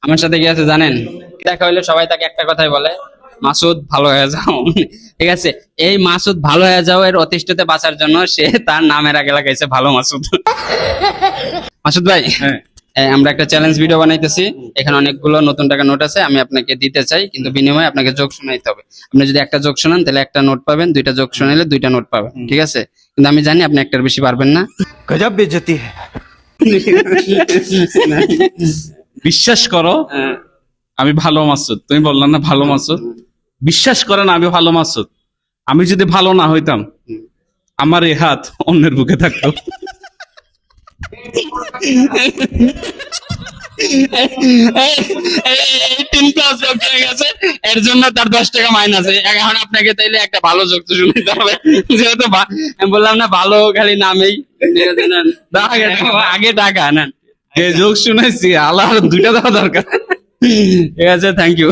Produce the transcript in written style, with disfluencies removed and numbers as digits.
আমার সাথে কি আছে জানেন? দেখা হইলে সবাই তাকে একটা কথাই বলে, মাসুদ ভালো হয়ে যাও। ঠিক আছে, এই মাসুদ ভালো হয়ে যাও এর অতিষ্ঠতে বাঁচার জন্য সে তার নামের আগে লাগাইছে ভালো মাসুদ। মাসুদ ভাই, হ্যাঁ, আমরা একটা চ্যালেঞ্জ ভিডিও বানাইতেছি। এখানে অনেকগুলো নতুন টাকা নোট আছে, আমি আপনাকে দিতে চাই, কিন্তু বিনিময়ে আপনাকে যোগ শোনাইতে হবে। আপনি যদি একটা যোগ শোনান তাহলে একটা নোট পাবেন, দুইটা যোগ শোনাইলে দুইটা নোট পাবেন, ঠিক আছে? কিন্তু আমি জানি আপনি একটার বেশি পারবেন না। গজব বেজতি है। বিশ্বাস করো হ্যাঁ। আমি ভালো মাসুদ, তুমি বললাম না ভালো মাসুদ, বিশ্বাস করে না আমি ভালো মাসুদ। আমি যদি ভালো না হইতাম আমার এই হাত অন্যের বুকে থাকতো। এর জন্য তার 10 টাকা মাইনাস। এখন আপনাকে তাইলে একটা ভালো যোগ তো শুনতে হবে, যেহেতু আমি বললাম না ভালো খালি নামেই। আগে টাকা নেন। যে যোগ শুনেছি আল্লাহ দুইটা দেওয়া দরকার। ঠিক আছে, থ্যাংক ইউ।